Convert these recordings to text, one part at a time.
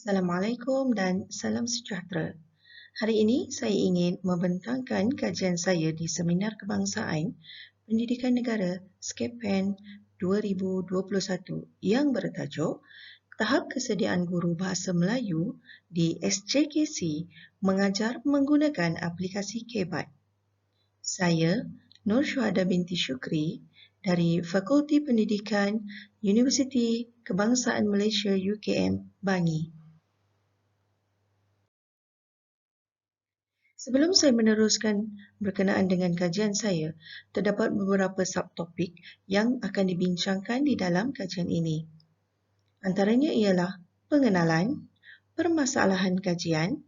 Assalamualaikum dan salam sejahtera. Hari ini saya ingin membentangkan kajian saya di Seminar Kebangsaan Pendidikan Negara SKPN 2021 yang bertajuk Tahap Kesediaan Guru Bahasa Melayu di SJKC Mengajar Menggunakan Aplikasi KEBAT. Saya, Nur Syuhada binti Syukri dari Fakulti Pendidikan Universiti Kebangsaan Malaysia UKM, Bangi. Sebelum saya meneruskan berkenaan dengan kajian saya, terdapat beberapa subtopik yang akan dibincangkan di dalam kajian ini. Antaranya ialah pengenalan, permasalahan kajian,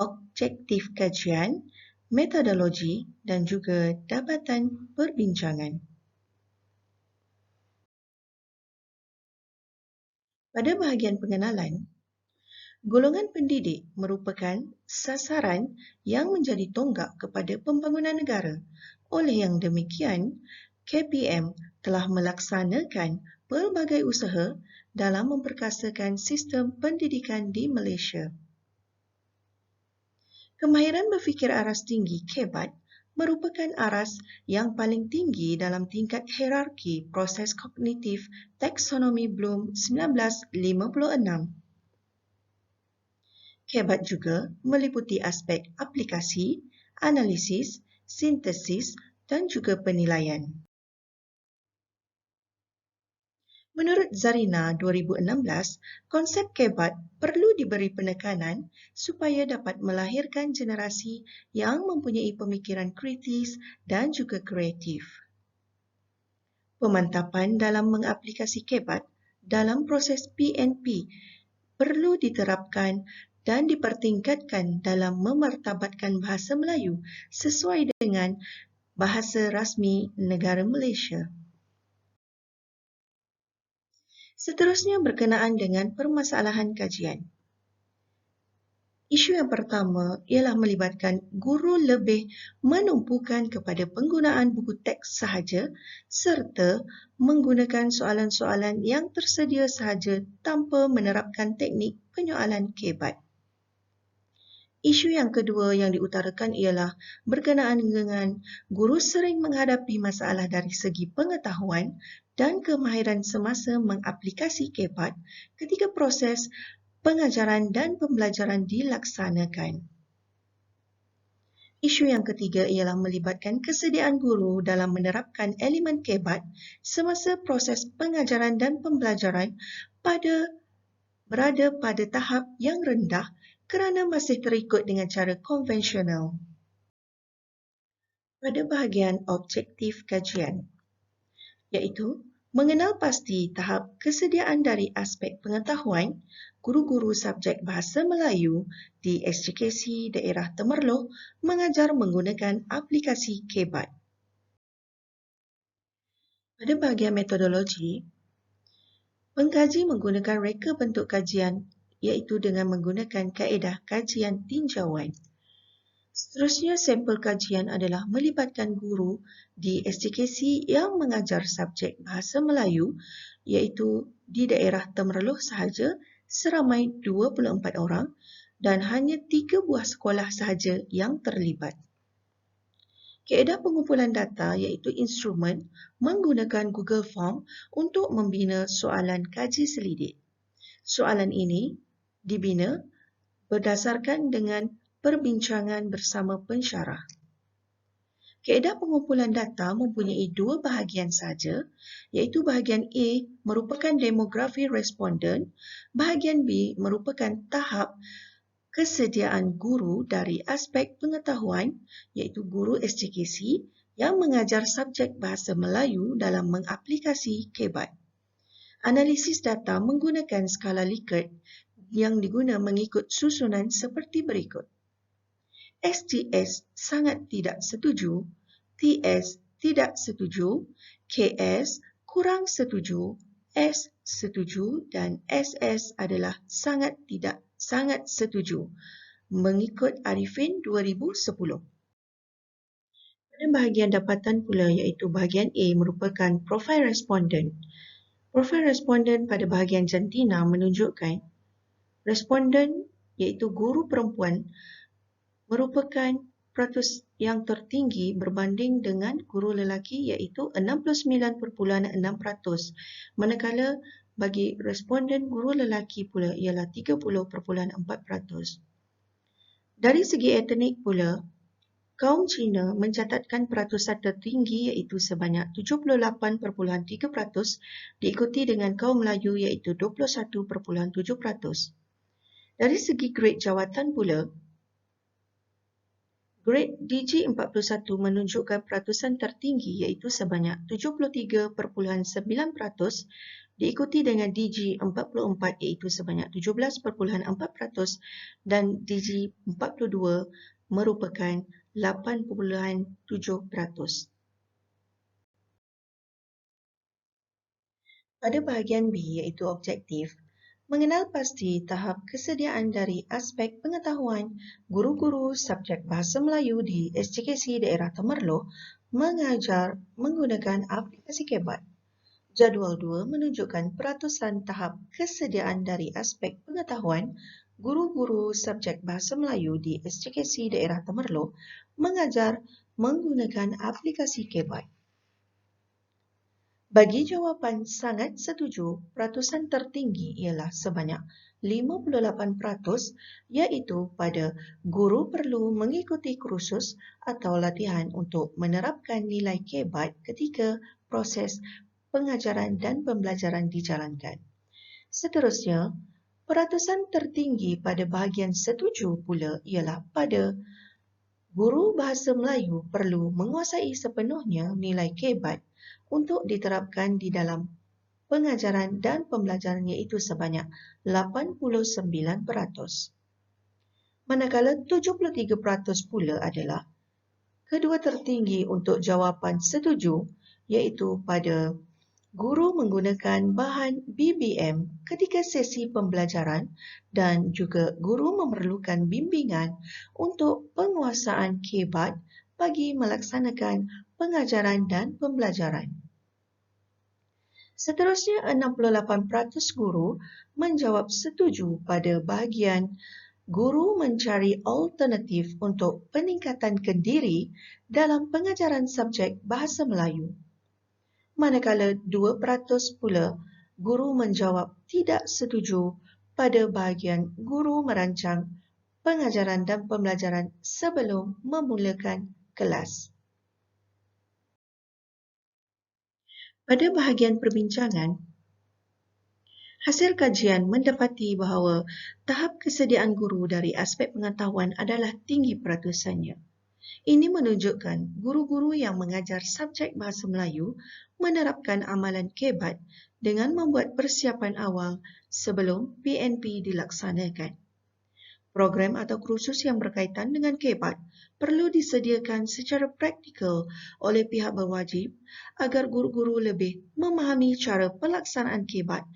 objektif kajian, metodologi dan juga dapatan perbincangan. Pada bahagian pengenalan, golongan pendidik merupakan sasaran yang menjadi tonggak kepada pembangunan negara. Oleh yang demikian, KPM telah melaksanakan pelbagai usaha dalam memperkasakan sistem pendidikan di Malaysia. Kemahiran berfikir aras tinggi KEBAT merupakan aras yang paling tinggi dalam tingkat hierarki proses kognitif taksonomi Bloom 1956. KEBAT juga meliputi aspek aplikasi, analisis, sintesis dan juga penilaian. Menurut Zarina 2016, konsep KEBAT perlu diberi penekanan supaya dapat melahirkan generasi yang mempunyai pemikiran kritis dan juga kreatif. Pemantapan dalam mengaplikasi KEBAT dalam proses PNP perlu diterapkan dan dipertingkatkan dalam memartabatkan bahasa Melayu sesuai dengan bahasa rasmi negara Malaysia. Seterusnya berkenaan dengan permasalahan kajian. Isu yang pertama ialah melibatkan guru lebih menumpukan kepada penggunaan buku teks sahaja serta menggunakan soalan-soalan yang tersedia sahaja tanpa menerapkan teknik penyoalan KEBAT. Isu yang kedua yang diutarakan ialah berkenaan dengan guru sering menghadapi masalah dari segi pengetahuan dan kemahiran semasa mengaplikasi KEBAT ketika proses pengajaran dan pembelajaran dilaksanakan. Isu yang ketiga ialah melibatkan kesediaan guru dalam menerapkan elemen KEBAT semasa proses pengajaran dan pembelajaran berada pada tahap yang rendah kerana masih terikut dengan cara konvensional. Pada bahagian objektif kajian, iaitu mengenal pasti tahap kesediaan dari aspek pengetahuan, guru-guru subjek bahasa Melayu di SJKC daerah Temerloh mengajar menggunakan aplikasi KEBAT. Pada bahagian metodologi, pengkaji menggunakan reka bentuk kajian iaitu dengan menggunakan kaedah kajian tinjauan. Seterusnya, sampel kajian adalah melibatkan guru di SJKC yang mengajar subjek bahasa Melayu iaitu di daerah Temerloh sahaja seramai 24 orang dan hanya 3 buah sekolah sahaja yang terlibat. Kaedah pengumpulan data iaitu instrumen menggunakan Google Form untuk membina soalan kaji selidik. Soalan ini dibina berdasarkan dengan perbincangan bersama pensyarah. Kaedah pengumpulan data mempunyai 2 bahagian sahaja, iaitu bahagian A merupakan demografi responden, bahagian B merupakan tahap kesediaan guru dari aspek pengetahuan, iaitu guru SJKC yang mengajar subjek bahasa Melayu dalam mengaplikasi KEBAT. Analisis data menggunakan skala Likert yang diguna mengikut susunan seperti berikut. STS sangat tidak setuju, TS tidak setuju, KS kurang setuju, S setuju dan SS adalah sangat tidak sangat setuju mengikut Arifin 2010. Pada bahagian dapatan pula iaitu bahagian A merupakan profil responden. Profil responden pada bahagian jantina menunjukkan Responden iaitu guru perempuan merupakan peratus yang tertinggi berbanding dengan guru lelaki iaitu 69.6%, manakala bagi responden guru lelaki pula ialah 30.4%. Dari segi etnik pula, kaum Cina mencatatkan peratusan tertinggi iaitu sebanyak 78.3%, diikuti dengan kaum Melayu iaitu 21.7%. Dari segi grade jawatan pula, grade DG41 menunjukkan peratusan tertinggi iaitu sebanyak 73.9%, diikuti dengan DG44 iaitu sebanyak 17.4% dan DG42 merupakan 8.7%. Pada bahagian B iaitu objektif, mengenal pasti tahap kesediaan dari aspek pengetahuan guru-guru subjek Bahasa Melayu di SJKC Daerah Temerloh mengajar menggunakan aplikasi KEBAT. Jadual 2 menunjukkan peratusan tahap kesediaan dari aspek pengetahuan guru-guru subjek Bahasa Melayu di SJKC Daerah Temerloh mengajar menggunakan aplikasi KEBAT. Bagi jawapan sangat setuju, peratusan tertinggi ialah sebanyak 58%, iaitu pada guru perlu mengikuti kursus atau latihan untuk menerapkan nilai KEBAT ketika proses pengajaran dan pembelajaran dijalankan. Seterusnya, peratusan tertinggi pada bahagian setuju pula ialah pada guru Bahasa Melayu perlu menguasai sepenuhnya nilai KEBAT untuk diterapkan di dalam pengajaran dan pembelajaran iaitu sebanyak 89%. Manakala 73% pula adalah kedua tertinggi untuk jawapan setuju iaitu pada guru menggunakan bahan BBM ketika sesi pembelajaran dan juga guru memerlukan bimbingan untuk penguasaan KEBAT bagi melaksanakan pengajaran dan pembelajaran. Seterusnya, 68% guru menjawab setuju pada bahagian guru mencari alternatif untuk peningkatan diri dalam pengajaran subjek Bahasa Melayu. Manakala 2% pula guru menjawab tidak setuju pada bahagian guru merancang pengajaran dan pembelajaran sebelum memulakan kelas. Pada bahagian perbincangan, hasil kajian mendapati bahawa tahap kesediaan guru dari aspek pengetahuan adalah tinggi peratusannya. Ini menunjukkan guru-guru yang mengajar subjek Bahasa Melayu menerapkan amalan KEBAT dengan membuat persiapan awal sebelum PNP dilaksanakan. Program atau kursus yang berkaitan dengan KEBAT perlu disediakan secara praktikal oleh pihak berwajib agar guru-guru lebih memahami cara pelaksanaan KEBAT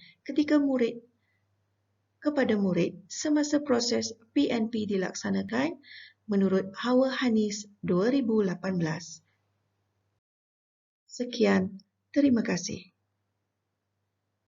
kepada murid semasa proses PNP dilaksanakan menurut Hawa Hanis 2018. Sekian, terima kasih.